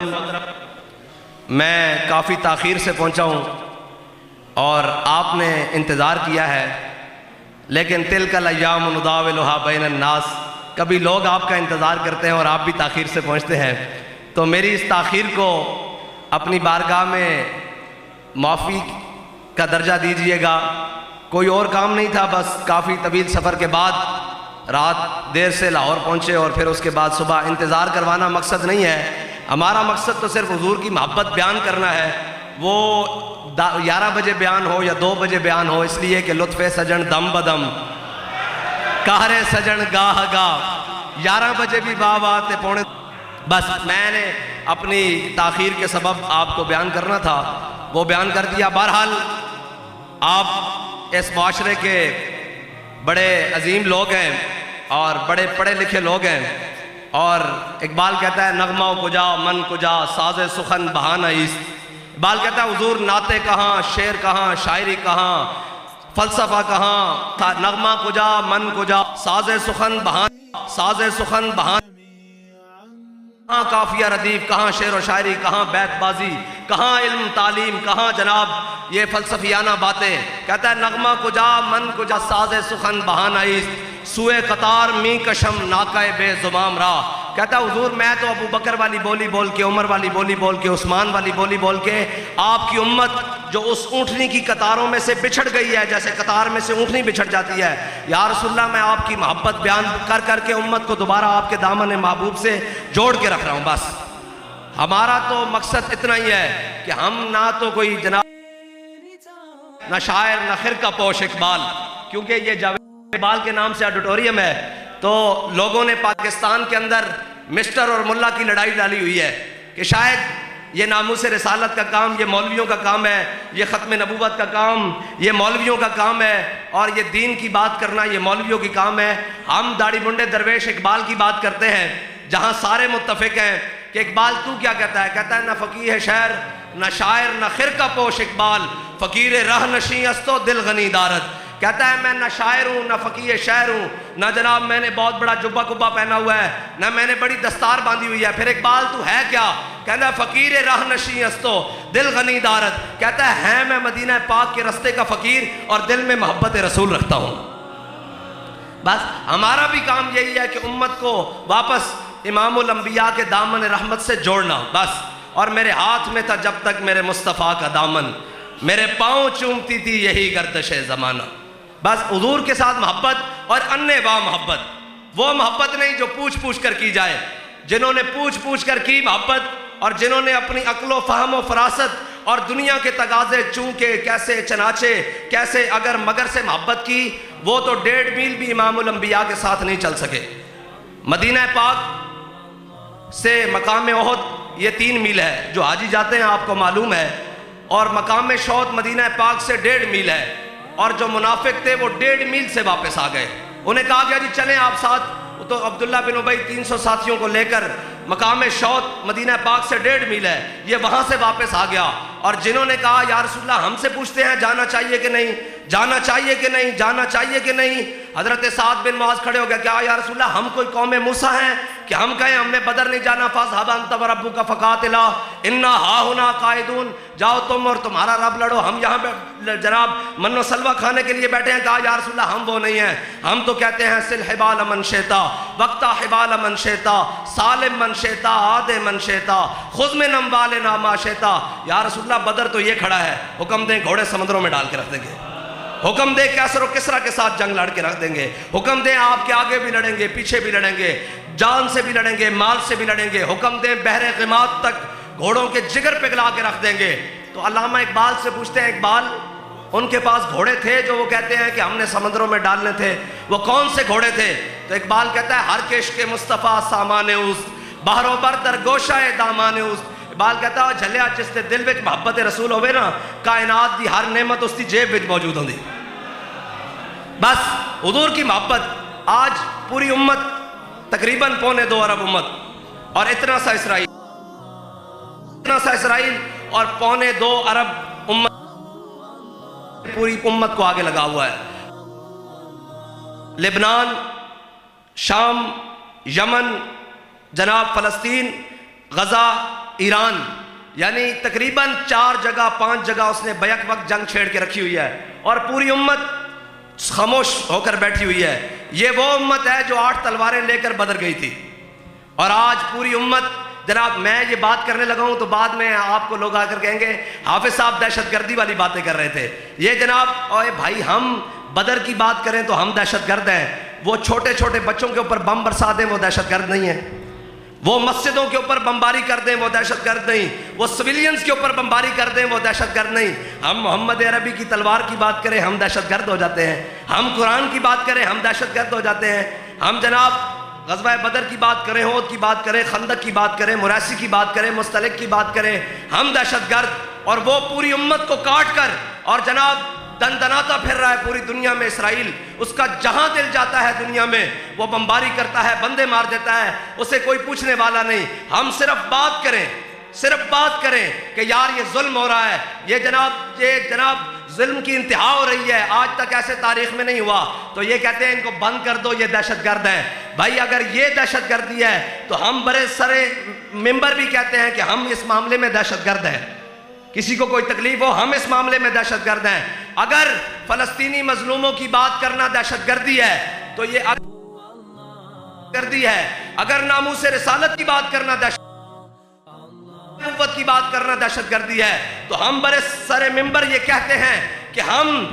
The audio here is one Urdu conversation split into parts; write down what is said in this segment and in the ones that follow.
میں کافی تاخیر سے پہنچا ہوں اور آپ نے انتظار کیا ہے، لیکن تلک الایام نداولھا بین الناس، کبھی لوگ آپ کا انتظار کرتے ہیں اور آپ بھی تاخیر سے پہنچتے ہیں، تو میری اس تاخیر کو اپنی بارگاہ میں معافی کا درجہ دیجئے گا۔ کوئی اور کام نہیں تھا، بس کافی طویل سفر کے بعد رات دیر سے لاہور پہنچے اور پھر اس کے بعد صبح انتظار کروانا مقصد نہیں ہے۔ ہمارا مقصد تو صرف حضور کی محبت بیان کرنا ہے، وہ 11 بجے بیان ہو یا 2 بجے بیان ہو، اس لیے کہ لطف سجن دم بدم قہر سجن گاہ گاہ، 11 بجے بھی بات پونے، بس میں نے اپنی تاخیر کے سبب آپ کو بیان کرنا تھا، وہ بیان کر دیا۔ بہرحال آپ اس معاشرے کے بڑے عظیم لوگ ہیں اور بڑے پڑھے لکھے لوگ ہیں، اور اقبال کہتا ہے نغمہ کجا من کجا ساز سخن بہانہ ایست۔ اقبال کہتا ہے حضور نعتیں کہاں، شعر کہاں، شاعری کہاں، فلسفہ کہاں، نغمہ کجا من کجا ساز سخن بہانہ، کہاں کافیہ ردیف، کہاں شعر و شاعری، کہاں بیت بازی، کہاں علم تعلیم، کہاں جناب یہ فلسفیانہ باتیں۔ کہتا ہے نغمہ کجا من کجا ساز سخن بہانہ ایست، سوئے قطار می کشم ناکہ بے زمام راہ۔ کہتا ہے حضور میں تو ابو بکر والی بولی بول کے، عمر والی بولی بول کے، عثمان والی بولی بول کے، آپ کی امت جو اس اونٹنی کی قطاروں میں سے بچھڑ گئی ہے، جیسے قطار میں سے اونٹنی بچھڑ جاتی ہے، یا رسول اللہ میں آپ کی محبت بیان کر کر کے امت کو دوبارہ آپ کے دامن محبوب سے جوڑ کے رکھ رہا ہوں۔ بس ہمارا تو مقصد اتنا ہی ہے کہ ہم نہ تو کوئی جناب نہ شاعر نہ خرقہ پوش اقبال، کیونکہ یہ جاوید اقبال کے نام سے آڈیٹوریم ہے، تو لوگوں نے پاکستان کے اندر مسٹر اور ملا کی لڑائی ڈالی ہوئی ہے کہ شاید یہ ناموس رسالت کا کام یہ مولویوں کا کام ہے، یہ ختم نبوت کا کام یہ مولویوں کا کام ہے، اور یہ دین کی بات کرنا یہ مولویوں کی کام ہے۔ ہم داڑھی منڈے درویش اقبال کی بات کرتے ہیں، جہاں سارے متفق ہیں کہ اقبال تو کیا کہتا ہے؟ کہتا ہے نہ فقیہ شعر نہ شاعر نہ خرقہ پوش اقبال، فقیر رہ نشیں است و دل غنی دارد۔ کہتا ہے میں نہ شاعر ہوں نہ فقیہ شعر ہوں، نہ جناب میں نے بہت بڑا جبہ کبہ پہنا ہوا ہے، نہ میں نے بڑی دستار باندھی ہوئی ہے۔ پھر اقبال تو ہے کیا؟ کہتا ہے فقیر راہ نشیں است و دل غنی دارد۔ کہتا ہے میں مدینہ پاک کے رستے کا فقیر اور دل میں محبت رسول رکھتا ہوں۔ بس ہمارا بھی کام یہی ہے کہ امت کو واپس امام الانبیاء کے دامن رحمت سے جوڑنا، بس۔ اور میرے ہاتھ میں تھا جب تک میرے مصطفیٰ کا دامن، میرے پاؤں چومتی تھی یہی گردش زمانہ۔ بس حضور کے ساتھ محبت اور انواع محبت، وہ محبت نہیں جو پوچھ پوچھ کر کی جائے، جنہوں نے پوچھ پوچھ کر کی محبت، اور جنہوں نے اپنی عقل و فہم و فراست اور دنیا کے تقاضے چونکے کیسے چنانچے کیسے اگر مگر سے محبت کی، وہ تو 1.5 میل بھی امام الانبیاء کے ساتھ نہیں چل سکے۔ مدینہ پاک سے مقام احد یہ 3 میل ہے، جو حاجی جاتے ہیں آپ کو معلوم ہے، اور مقام شہد مدینہ پاک سے 1.5 میل ہے، اور جو منافق تھے وہ 1.5 میل سے واپس آ گئے۔ انہیں کہا گیا جی چلیں آپ ساتھ، تو عبداللہ بن ابی 300 ساتھیوں کو لے کر مقام شہد مدینہ پاک سے 1.5 میل ہے، یہ وہاں سے واپس آ گیا۔ اور جنہوں نے کہا یا رسول اللہ ہم سے پوچھتے ہیں جانا چاہیے کہ نہیں، جانا چاہیے کہ نہیں، جانا چاہیے کہ نہیں، حضرت سعد بن معاذ کھڑے ہو گیا، کیا یا رسول اللہ ہم کوئی قوم موسیٰ ہیں کہ ہم کہیں ہم نے بدر نہیں جانا؟ فاذهب انت وربك فقاتلا انا ہاہنا قاعدون، جاؤ تم اور تمہارا رب لڑو، ہم یہاں جناب من و سلوہ کھانے کے لیے بیٹھے ہیں۔ کہا یا رسول اللہ ہم وہ نہیں ہیں، ہم تو کہتے ہیں سل حبال من شئتا وقتا حبال من شئتا سالم من شئتا عاد من شئتا خذ من اموالنا ما شئتا۔ یا رسول اللہ بدر تو یہ کھڑا ہے، حکم دیں گھوڑے سمندروں میں ڈال کے رکھ دیں گے، حکم دیں کیسر و کسرا کے ساتھ جنگ لڑ کے رکھ دیں گے، حکم دیں آپ کے آگے بھی لڑیں گے پیچھے بھی لڑیں گے، جان سے بھی لڑیں گے مال سے بھی لڑیں گے، حکم دیں بحر غماد تک گھوڑوں کے جگر پگھلا کے رکھ دیں گے۔ تو علامہ اقبال سے پوچھتے ہیں اقبال ان کے پاس گھوڑے تھے جو وہ کہتے ہیں کہ ہم نے سمندروں میں ڈالنے تھے، وہ کون سے گھوڑے تھے؟ تو اقبال کہتا ہے ہر کشک مصطفیٰ سامان اوست بحر و بر در گوشہ دامان اوست۔ اقبال کہتا ہے جھلیا جس دے دل وچ محبت رسول ہوئے نا، کائنات دی ہر نعمت اس دی جیب وچ موجود ہوندی۔ بس حضور کی محبت آج پوری امت تقریباً 2.25 ارب امت اور اتنا سا اسرائیل اور 2.25 ارب امت پوری امت کو آگے لگا ہوا ہے۔ لبنان، شام، یمن، جناب فلسطین، غزہ، ایران، یعنی تقریباً 4 جگہ 5 جگہ اس نے بیک وقت جنگ چھیڑ کے رکھی ہوئی ہے، اور پوری امت خاموش ہو کر بیٹھی ہوئی ہے۔ یہ وہ امت ہے جو 8 تلواریں لے کر بدر گئی تھی، اور آج پوری امت، جناب میں یہ بات کرنے لگا ہوں تو بعد میں آپ کو لوگ آ کر کہیں گے حافظ صاحب دہشت گردی والی باتیں کر رہے تھے۔ یہ جناب اوے بھائی، ہم بدر کی بات کریں تو ہم دہشت گرد ہیں، وہ چھوٹے چھوٹے بچوں کے اوپر بم برسا دیں وہ دہشت گرد نہیں ہیں، وہ مسجدوں کے اوپر بمباری کر دیں وہ دہشت گرد نہیں، وہ سویلینز کے اوپر بمباری کر دیں وہ دہشت گرد نہیں۔ ہم محمد عربی کی تلوار کی بات کریں ہم دہشت گرد ہو جاتے ہیں، ہم قرآن کی بات کریں ہم دہشت گرد ہو جاتے ہیں، ہم جناب غزوہ بدر کی بات کریں، احد کی بات کریں، خندق کی بات کریں، مریسی کی بات کریں، مستلق کی بات کریں، ہم دہشت گرد۔ اور وہ پوری امت کو کاٹ کر اور جناب دندناتا پھر رہا ہے پوری دنیا میں اسرائیل، اس کا جہاں دل جاتا ہے دنیا میں وہ بمباری کرتا ہے، بندے مار دیتا ہے، اسے کوئی پوچھنے والا نہیں۔ ہم صرف بات کریں کہ یار یہ ظلم ہو رہا ہے، یہ جناب ظلم کی انتہا ہو رہی ہے، آج تک ایسے تاریخ میں نہیں ہوا، تو یہ کہتے ہیں ان کو بند کر دو، یہ دہشت گرد ہیں۔ بھائی اگر یہ دہشت گردی ہے تو ہم برے سرے ممبر بھی کہتے ہیں کہ ہم اس معاملے میں دہشت گرد ہیں، کسی کو کوئی تکلیف ہو ہم اس معاملے میں دہشت گرد ہیں۔ اگر فلسطینی مظلوموں کی بات کرنا دہشت گردی ہے تو یہ گردی ہے، اگر ناموس رسالت کی بات کرنا نبوت کی بات کرنا دہشت گردی ہے تو ہم برے سر ممبر یہ کہتے ہیں کہ ہم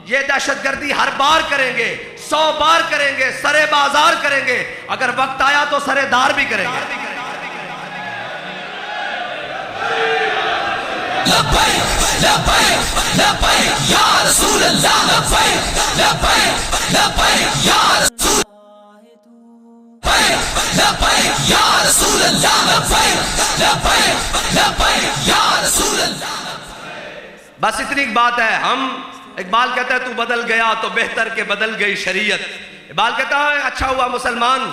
یہ دہشت گردی ہر بار کریں گے، 100 بار کریں گے، سرے بازار کریں گے، اگر وقت آیا تو سرے دار بھی کریں گے۔ لبیک لبیک لبیک یا رسول اللہ، لبیک لبیک لبیک یا رسول لبیک لبیک یا رسول اللہ، لبیک لبیک لبیک یا رسول اللہ۔ بس اتنی بات ہے۔ ہم اقبال کہتا ہے تو بدل گیا تو بہتر کہ بدل گئی شریعت۔ اقبال کہتا ہے اچھا ہوا مسلمان،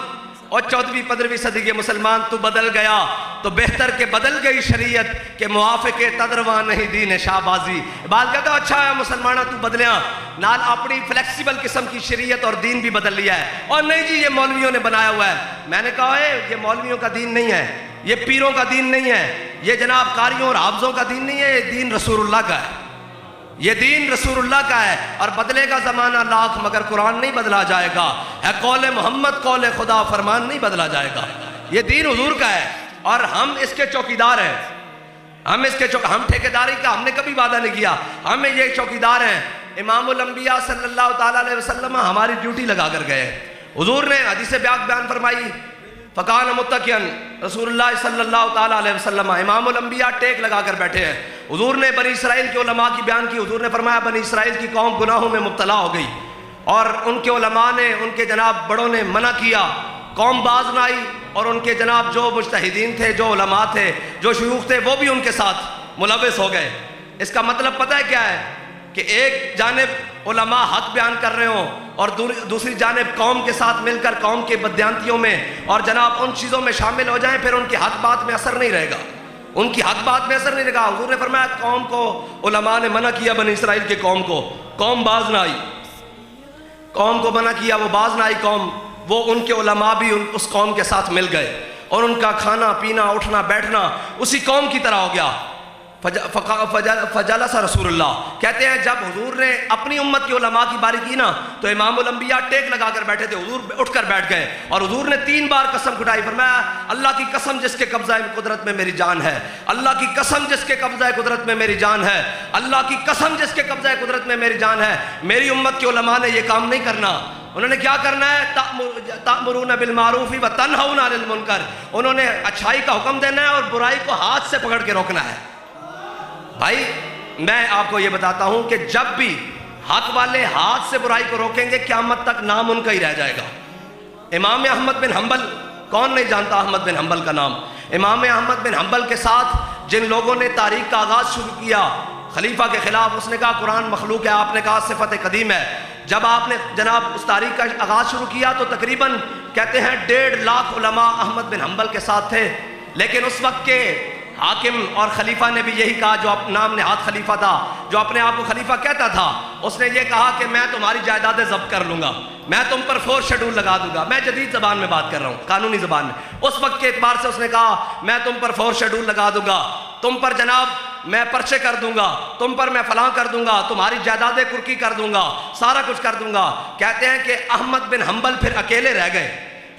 اور 14ویں 15ویں صدی کے مسلمان تو بدل گیا تو بہتر کہ بدل گئی شریعت، کہ موافق تدرواں نہیں دین شہبازی۔ اقبال کہتا ہے اچھا ہے مسلمانہ تو بدلیاں، نال اپنی فلیکسیبل قسم کی شریعت اور دین بھی بدل لیا ہے، اور نہیں جی یہ مولویوں نے بنایا ہوا ہے۔ میں نے کہا ہے یہ مولویوں کا دین نہیں ہے، یہ پیروں کا دین نہیں ہے، یہ جناب قاریوں اور حافظوں کا دین نہیں ہے، یہ دین رسول اللہ کا ہے، یہ دین رسول اللہ کا ہے۔ اور بدلے گا زمانہ لاکھ مگر قرآن نہیں بدلا جائے گا، ہے قول محمد قول خدا فرمان نہیں بدلا جائے گا، یہ دین حضور کا ہے، اور ہم اس کے چوکیدار ہیں، ہم ٹھیکیداری کا ہم نے کبھی وعدہ نہیں کیا، ہم یہ چوکیدار ہیں۔ امام الانبیاء صلی اللہ تعالیٰ علیہ وسلم ہماری ڈیوٹی لگا کر گئے، حضور نے حدیث بیان فرمائی فقان متقین، رسول اللہ صلی اللہ تعالیٰ علیہ وسلم امام الانبیاء ٹیک لگا کر بیٹھے ہیں۔ حضور نے بنی اسرائیل کے علماء کی بیان کی، حضور نے فرمایا بنی اسرائیل کی قوم گناہوں میں مبتلا ہو گئی، اور ان کے علماء نے، ان کے جناب بڑوں نے منع کیا، قوم باز نہ آئی، اور ان کے جناب جو مجتہدین تھے، جو علماء تھے، جو شیوخ تھے، وہ بھی ان کے ساتھ ملوث ہو گئے۔ اس کا مطلب پتہ ہے کیا ہے؟ کہ ایک جانب علماء حق بیان کر رہے ہوں اور دوسری جانب قوم کے ساتھ مل کر قوم کے بددیانتیوں میں اور جناب ان چیزوں میں شامل ہو جائیں، پھر ان کی حق بات میں اثر نہیں رہے گا، ان کی حق بات میں اثر نہیں رہے گا۔ حضور نے فرمایا قوم کو علماء نے منع کیا، بنی اسرائیل کے قوم کو، قوم باز نہ آئی، قوم کو منع کیا، وہ باز نہ آئی قوم، وہ ان کے علماء بھی اس قوم کے ساتھ مل گئے، اور ان کا کھانا پینا اٹھنا بیٹھنا اسی قوم کی طرح ہو گیا۔ فجلس رسول اللہ، کہتے ہیں جب حضور نے اپنی امت کی علماء کی باری کی نا تو امام الانبیاء ٹیک لگا کر بیٹھے تھے، حضور اٹھ کر بیٹھ گئے، اور حضور نے 3 بار قسم کھٹائی، فرمایا اللہ کی قسم جس کے قبضہ قدرت میں میری جان ہے، اللہ کی قسم جس کے قبضہ قدرت میں میری جان ہے، اللہ کی قسم جس کے قبضہ قدرت میں میری جان ہے، میری امت کے علماء نے یہ کام نہیں کرنا۔ انہوں نے کیا کرنا ہے؟ تأمرون بالمعروف وتنہون عن المنکر، انہوں نے اچھائی کا حکم دینا ہے اور برائی کو ہاتھ سے پکڑ کے روکنا ہے۔ بھائی میں آپ کو یہ بتاتا ہوں کہ جب بھی حق والے ہاتھ سے برائی کو روکیں گے قیامت تک نام ان کا ہی رہ جائے گا۔ امام احمد بن حنبل، کون نہیں جانتا احمد بن حنبل کا نام؟ امام احمد بن حنبل کے ساتھ جن لوگوں نے تاریخ کا آغاز شروع کیا خلیفہ کے خلاف، اس نے کہا قرآن مخلوق ہے، آپ نے کہا صفت قدیم ہے۔ جب آپ نے جناب اس تاریخ کا آغاز شروع کیا تو تقریباً کہتے ہیں 1.5 لاکھ علماء احمد بن حنبل کے ساتھ تھے، لیکن اس وقت کے حاکم اور خلیفہ نے بھی یہی کہا، جو نام نہاد خلیفہ تھا، جو اپنے آپ کو خلیفہ کہتا تھا، اس نے یہ کہا کہ میں تمہاری جائیدادیں ضبط کر لوں گا، میں تم پر 4 شیڈول لگا دوں گا. میں جدید زبان میں بات کر رہا ہوں، قانونی زبان میں. اس وقت کے اعتبار سے اس نے کہا میں تم پر 4 شیڈول لگا دوں گا، تم پر جناب میں پرچے کر دوں گا، تم پر میں فلاں کر دوں گا، تمہاری جائیدادیں کرکی کر دوں گا، سارا کچھ کر دوں گا. کہتے ہیں کہ احمد بن حنبل پھر اکیلے رہ گئے.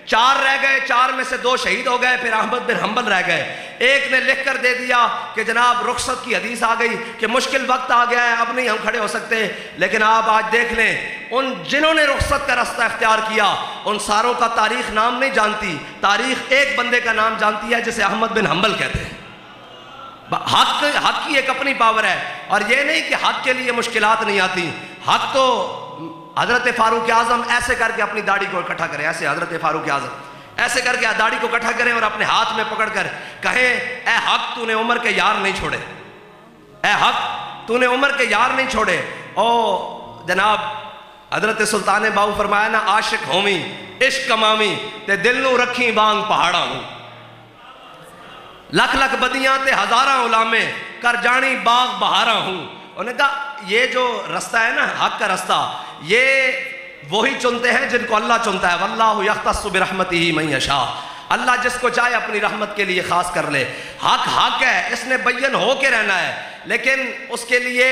4 رہ گئے، 4 میں سے 2 شہید ہو گئے، پھر احمد بن حنبل رہ گئے. ایک نے لکھ کر دے دیا کہ جناب رخصت کی حدیث آ گئی کہ مشکل وقت آ گیا ہے، اب نہیں ہم کھڑے ہو سکتے. لیکن آپ آج دیکھ لیں ان جنہوں نے رخصت کا راستہ اختیار کیا ان ساروں کا تاریخ نام نہیں جانتی، تاریخ ایک بندے کا نام جانتی ہے جسے احمد بن حنبل کہتے ہیں. حق کی ایک اپنی پاور ہے، اور یہ نہیں کہ حق کے لیے مشکلات نہیں آتی. حق تو حضرت فاروق اعظم ایسے کر کے اپنی داڑھی کو اکٹھا کریں، ایسے حضرت فاروق اعظم ایسے کر کے داڑھی کو اکٹھا کریں اور اپنے ہاتھ میں پکڑ کر کہیں اے حق تو نے عمر کے یار نہیں چھوڑے، اے حق تو نے عمر کے یار نہیں چھوڑے. او جناب حضرت سلطان باؤ فرمایا نا عاشق ہومی عشق کمامی تے دل نو رکھی بانگ پہاڑا ہوں، لکھ لکھ بدیاں تے ہزاراں علامے کر جانی باغ بہارا ہوں. انہوں نے کہا یہ جو رستہ ہے نا حق کا رستہ، یہ وہی چنتے ہیں جن کو اللہ چنتا ہے. واللہ یختص برحمتہ من یشاء، اللہ جس کو چاہے اپنی رحمت کے لیے خاص کر لے. حق حق ہے، اس نے بین ہو کے رہنا ہے، لیکن اس کے لیے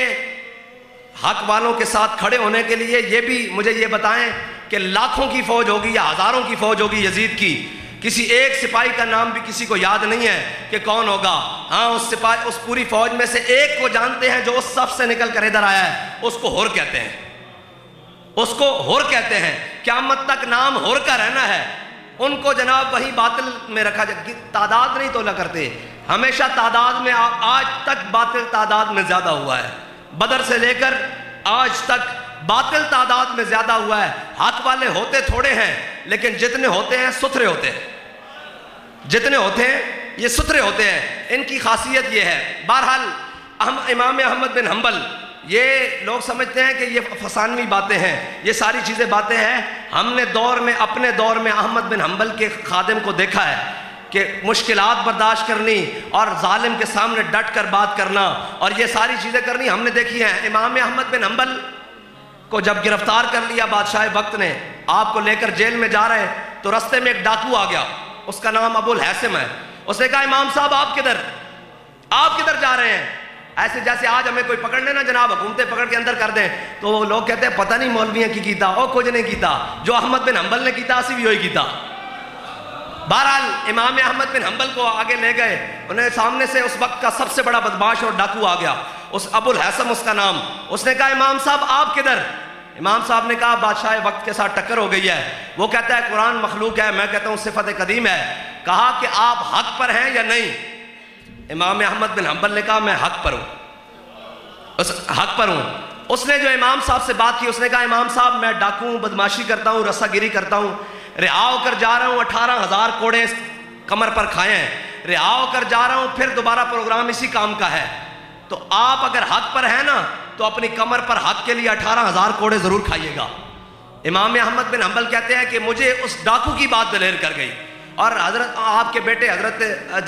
حق والوں کے ساتھ کھڑے ہونے کے لیے یہ بھی مجھے یہ بتائیں کہ لاکھوں کی فوج ہوگی یا ہزاروں کی فوج ہوگی یزید کی، کسی ایک سپاہی کا نام بھی کسی کو یاد نہیں ہے کہ کون ہوگا. ہاں اس سپاہی اس پوری فوج میں سے ایک کو جانتے ہیں جو اس صف سے نکل کر ادھر آیا ہے، اس کو ہور کہتے ہیں، اس کو ہور کہتے ہیں. قیامت تک نام ہور کا رہنا ہے. ان کو جناب وہی باطل میں رکھا جائے. تعداد نہیں تولا کرتے، ہمیشہ تعداد میں آج تک باطل تعداد میں زیادہ ہوا ہے. بدر سے لے کر آج تک باطل تعداد میں زیادہ ہوا ہے. حق والے ہوتے تھوڑے ہیں لیکن جتنے ہوتے ہیں ستھرے ہوتے ہیں، جتنے ہوتے ہیں یہ ستھرے ہوتے ہیں. ان کی خاصیت یہ ہے. بہرحال امام احمد بن حنبل، یہ لوگ سمجھتے ہیں کہ یہ فسانوی باتیں ہیں، یہ ساری چیزیں باتیں ہیں. ہم نے اپنے دور میں احمد بن حنبل کے خادم کو دیکھا ہے کہ مشکلات برداشت کرنی اور ظالم کے سامنے ڈٹ کر بات کرنا اور یہ ساری چیزیں کرنی ہم نے دیکھی ہیں. امام احمد بن حنبل کو جب گرفتار کر لیا بادشاہ وقت نے، آپ کو لے کر جیل میں جا رہے تو رستے میں ایک ڈاکو آ گیا، اس کا نام ابو الحسم ہے. اس نے کہا امام صاحب آپ کدھر جا رہے ہیں؟ ایسے جیسے آج ہمیں کوئی پکڑ لینا جناب حکومتیں پکڑ کے اندر کر دیں تو لوگ کہتے ہیں پتہ نہیں مولویاں کی کیتا، او کچھ نہیں کیتا، جو احمد بن حنبل نے کیتا اسی بھی وہی کیتا. بہرحال امام احمد بن حنبل کو آگے لے گئے، انہیں سامنے سے اس وقت کا سب سے بڑا بدماش اور ڈاکو آ گیا، اس ابو الحسم اس کا نام. اس نے کہا امام صاحب آپ کدھر؟ امام صاحب نے کہا بادشاہ وقت کے ساتھ ٹکر ہو گئی ہے. وہ کہتا ہے قرآن مخلوق ہے، میں کہتا ہوں صفت قدیم ہے. کہا کہ آپ حق پر ہیں یا نہیں؟ امام احمد بن حنبل نے کہا میں حق پر ہوں، حق پر ہوں. اس نے جو امام صاحب سے بات کی، اس نے کہا امام صاحب میں ڈاکو ہوں، بدماشی کرتا ہوں، رسا گیری کرتا ہوں، رہا ہو کر جا رہا ہوں، 18,000 کوڑے کمر پر کھائے ہیں، رہا ہو کر جا رہا ہوں، پھر دوبارہ پروگرام اسی کام کا ہے. تو آپ اگر حق پر ہیں نا تو اپنی کمر پر حق کے لیے 18,000 کوڑے ضرور کھائیے گا. امام احمد بن حنبل کہتے ہیں کہ مجھے اس ڈاکو کی بات دلیر کر گئی. اور حضرت آپ کے بیٹے حضرت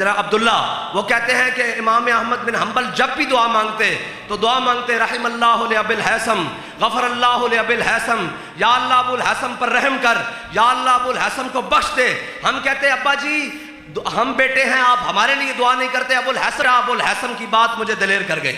عبداللہ وہ کہتے ہیں کہ امام احمد بن حنبل جب بھی دعا مانگتے تو دعا مانگتے رحم اللہ لأبی الحسم غفر اللہ لأبی الحسم، یا اللہ ابو الحسم پر رحم کر، یا اللہ ابو الحسم کو بخش دے. ہم کہتے ہیں ابا جی ہم بیٹے ہیں، آپ ہمارے لیے دعا نہیں کرتے. ابو الحسم کی بات مجھے دلیر کر گئی.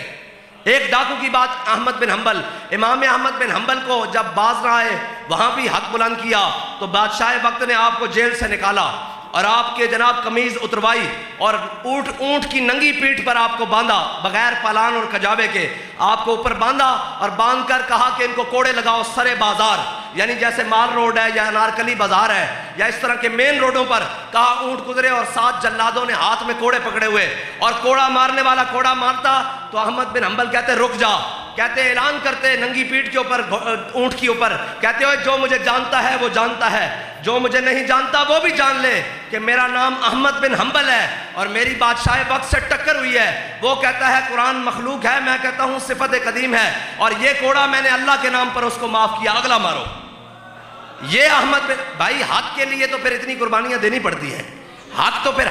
ایک ڈاکو کی بات احمد بن حنبل. امام احمد بن حنبل کو جب باز نہ آئے وہاں بھی حق بلند کیا تو بادشاہ وقت نے آپ کو جیل سے نکالا اور آپ کے جناب قمیض اتروائی اور اونٹ کی ننگی پیٹھ پر آپ کو باندھا بغیر پالان اور کجاوے کے، آپ کو اوپر باندھا اور باندھ کر کہا کہ ان کو کوڑے لگاؤ سرے بازار، یعنی جیسے مال روڈ ہے یا انارکلی بازار ہے یا اس طرح کے مین روڈوں پر. کہا اونٹ گزرے اور 7 جلادوں نے ہاتھ میں کوڑے پکڑے ہوئے اور کوڑا مارنے والا کوڑا مارتا تو احمد بن حنبل کہتے رک جا، کہتے اعلان کرتے ننگی پیٹھ کے اوپر اونٹ کے اوپر، کہتے ہوئے جو مجھے جانتا ہے وہ جانتا ہے، جو مجھے نہیں جانتا وہ بھی جان لے کہ میرا نام احمد بن حنبل ہے اور میری بادشاہ وقت سے ٹکر ہوئی ہے. وہ کہتا ہے قرآن مخلوق ہے، میں کہتا ہوں صفت قدیم ہے، اور یہ کوڑا میں نے اللہ کے نام پر اس کو معاف کیا، اگلا مارو. یہ احمد بن بھائی حق کے لیے تو پھر اتنی قربانیاں دینی پڑتی ہیں. حق تو پھر